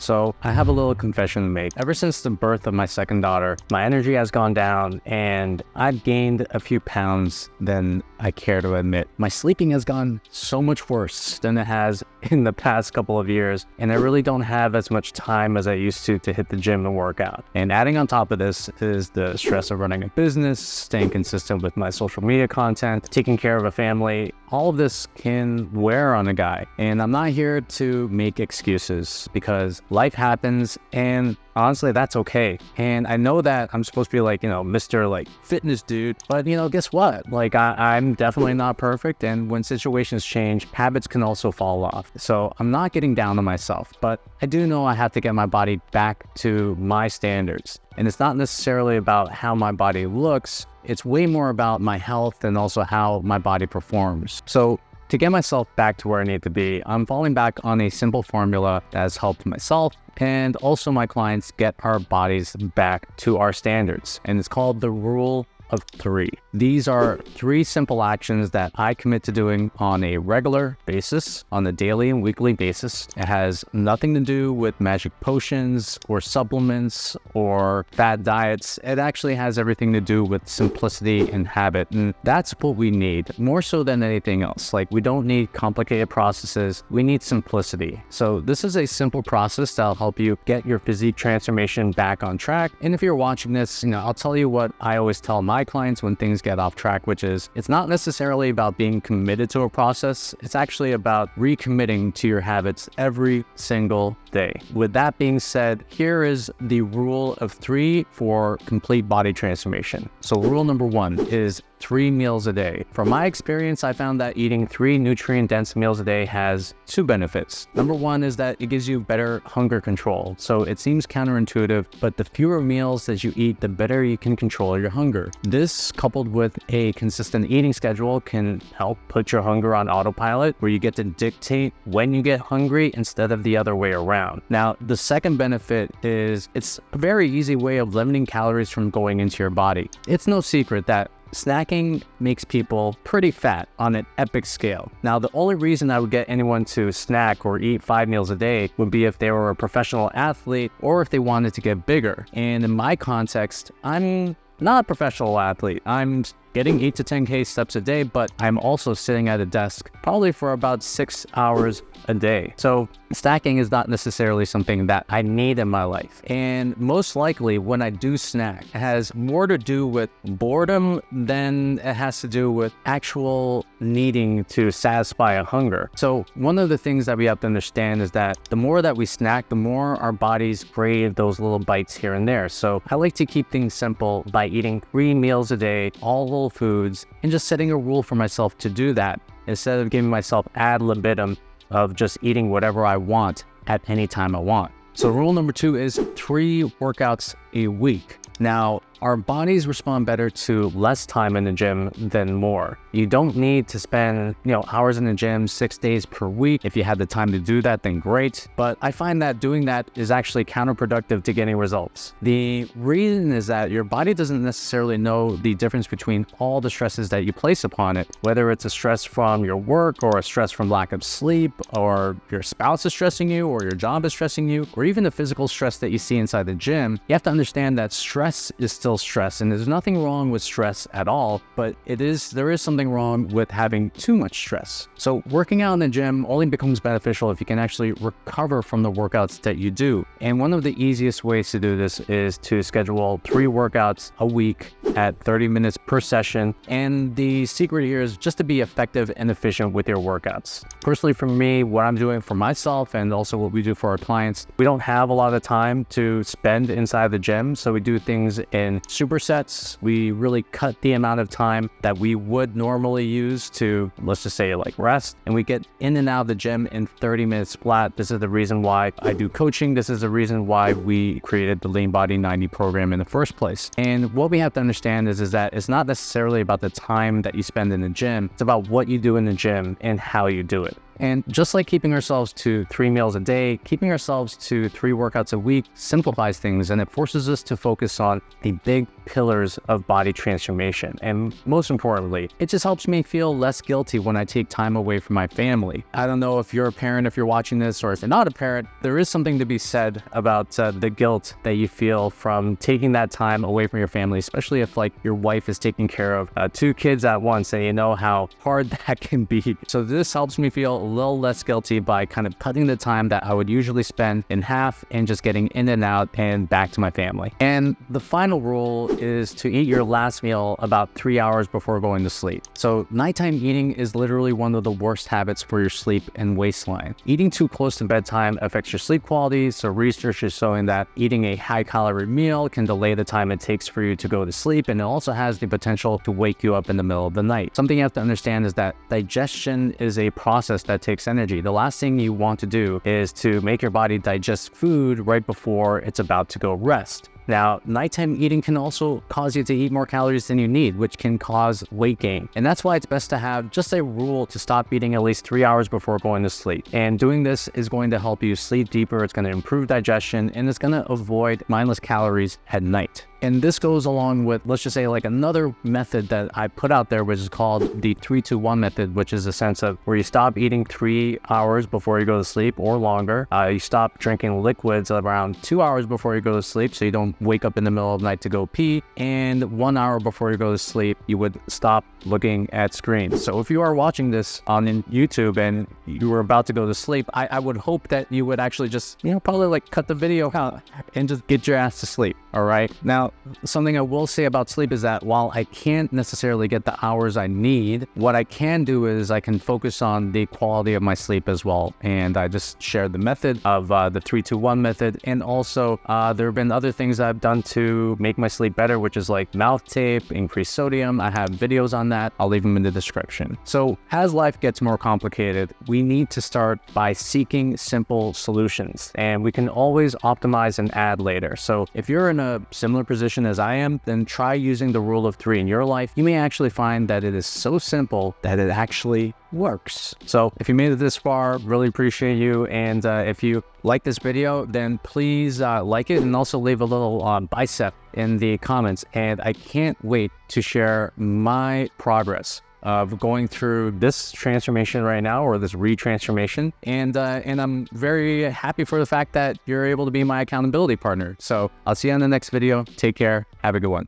So I have a little confession to make. Ever since the birth of my second daughter, my energy has gone down and I've gained a few pounds than I care to admit. My sleeping has gone so much worse than it has in the past couple of years, and I really don't have as much time as I used to hit the gym and work out. And adding on top of this is the stress of running a business, staying consistent with my social media content, taking care of a family. All of this can wear on a guy. And I'm not here to make excuses because life happens, and honestly, that's okay. And I know that I'm supposed to be like, Mr. like fitness dude, but guess what? Like I'm definitely not perfect. And when situations change, habits can also fall off. So I'm not getting down on myself, but I do know I have to get my body back to my standards. And it's not necessarily about how my body looks. It's way more about my health and also how my body performs. So to get myself back to where I need to be, I'm falling back on a simple formula that has helped myself and also my clients get our bodies back to our standards. And it's called the Rule of 3. These are 3 simple actions that I commit to doing on a regular basis, on a daily and weekly basis. It has nothing to do with magic potions or supplements or fad diets. It actually has everything to do with simplicity and habit. And that's what we need more so than anything else. Like we don't need complicated processes. We need simplicity. So this is a simple process that'll help you get your physique transformation back on track. And if you're watching this, I'll tell you what I always tell my clients when things get off track, which is it's not necessarily about being committed to a process. It's actually about recommitting to your habits every single day. With that being said, here is the rule of 3 for complete body transformation. So rule number 1 is 3 meals a day. From my experience, I found that eating 3 nutrient-dense meals a day has 2 benefits. Number 1 is that it gives you better hunger control. So it seems counterintuitive, but the fewer meals that you eat, the better you can control your hunger. This, coupled with a consistent eating schedule, can help put your hunger on autopilot, where you get to dictate when you get hungry instead of the other way around. Now, the second benefit is it's a very easy way of limiting calories from going into your body. It's no secret that snacking makes people pretty fat on an epic scale. Now, the only reason I would get anyone to snack or eat 5 meals a day would be if they were a professional athlete or if they wanted to get bigger. And in my context, I'm not a professional athlete. I'm getting 8 to 10K steps a day, but I'm also sitting at a desk probably for about 6 hours a day. So snacking is not necessarily something that I need in my life. And most likely when I do snack, it has more to do with boredom than it has to do with actual needing to satisfy a hunger. So one of the things that we have to understand is that the more that we snack, the more our bodies crave those little bites here and there. So I like to keep things simple by eating 3 meals a day, all whole foods, and just setting a rule for myself to do that instead of giving myself ad libitum of just eating whatever I want at any time I want. So rule number 2 is 3 workouts a week. Now, our bodies respond better to less time in the gym than more. You don't need to spend, hours in the gym 6 days per week. If you have the time to do that, then great. But I find that doing that is actually counterproductive to getting results. The reason is that your body doesn't necessarily know the difference between all the stresses that you place upon it, whether it's a stress from your work or a stress from lack of sleep, or your spouse is stressing you, or your job is stressing you, or even the physical stress that you see inside the gym. You have to understand that stress is still stress, and there's nothing wrong with stress at all, but there is something wrong with having too much stress. So working out in the gym only becomes beneficial if you can actually recover from the workouts that you do. And one of the easiest ways to do this is to schedule 3 workouts a week at 30 minutes per session. And the secret here is just to be effective and efficient with your workouts. Personally, for me, what I'm doing for myself and also what we do for our clients, we don't have a lot of time to spend inside the gym, so we do things in supersets. We really cut the amount of time that we would normally use to, let's just say, like rest, and we get in and out of the gym in 30 minutes flat. This is the reason why I do coaching. This is the reason why we created the Lean Body 90 program in the first place. And what we have to understand is that it's not necessarily about the time that you spend in the gym. It's about what you do in the gym and how you do it. And just like keeping ourselves to 3 meals a day, keeping ourselves to 3 workouts a week simplifies things, and it forces us to focus on the big pillars of body transformation. And most importantly, it just helps me feel less guilty when I take time away from my family. I don't know if you're a parent, if you're watching this, or if you're not a parent, there is something to be said about the guilt that you feel from taking that time away from your family, especially if like your wife is taking care of 2 kids at once, and you know how hard that can be. So this helps me feel a little less guilty by kind of cutting the time that I would usually spend in half and just getting in and out and back to my family. And the final rule is to eat your last meal about 3 hours before going to sleep. So nighttime eating is literally one of the worst habits for your sleep and waistline. Eating too close to bedtime affects your sleep quality, so research is showing that eating a high-calorie meal can delay the time it takes for you to go to sleep, and it also has the potential to wake you up in the middle of the night. Something you have to understand is that digestion is a process that takes energy. The last thing you want to do is to make your body digest food right before it's about to go rest. Now, nighttime eating can also cause you to eat more calories than you need, which can cause weight gain. And that's why it's best to have just a rule to stop eating at least 3 hours before going to sleep. And doing this is going to help you sleep deeper, it's going to improve digestion, and it's going to avoid mindless calories at night. And this goes along with, let's just say, like another method that I put out there, which is called the 3-2-1 method, which is a sense of where you stop eating 3 hours before you go to sleep or longer. You stop drinking liquids around 2 hours before you go to sleep, so you don't wake up in the middle of the night to go pee. And 1 hour before you go to sleep, you would stop looking at screens. So if you are watching this on YouTube and you were about to go to sleep, I would hope that you would actually just, probably like cut the video out and just get your ass to sleep. All right. Now, something I will say about sleep is that while I can't necessarily get the hours I need, what I can do is I can focus on the quality of my sleep as well. And I just shared the method of the 3-2-1 method. And also there have been other things I've done to make my sleep better, which is like mouth tape, increased sodium. I have videos on that. I'll leave them in the description. So as life gets more complicated, we need to start by seeking simple solutions, and we can always optimize and add later. So if you're in a similar position as I am, then try using the rule of 3 in your life. You may actually find that it is so simple that it actually works. So if you made it this far, really appreciate you. And if you like this video, then please like it, and also leave a little bicep in the comments. And I can't wait to share my progress of going through this transformation right now, or this retransformation. And I'm very happy for the fact that you're able to be my accountability partner. So I'll see you on the next video. Take care. Have a good one.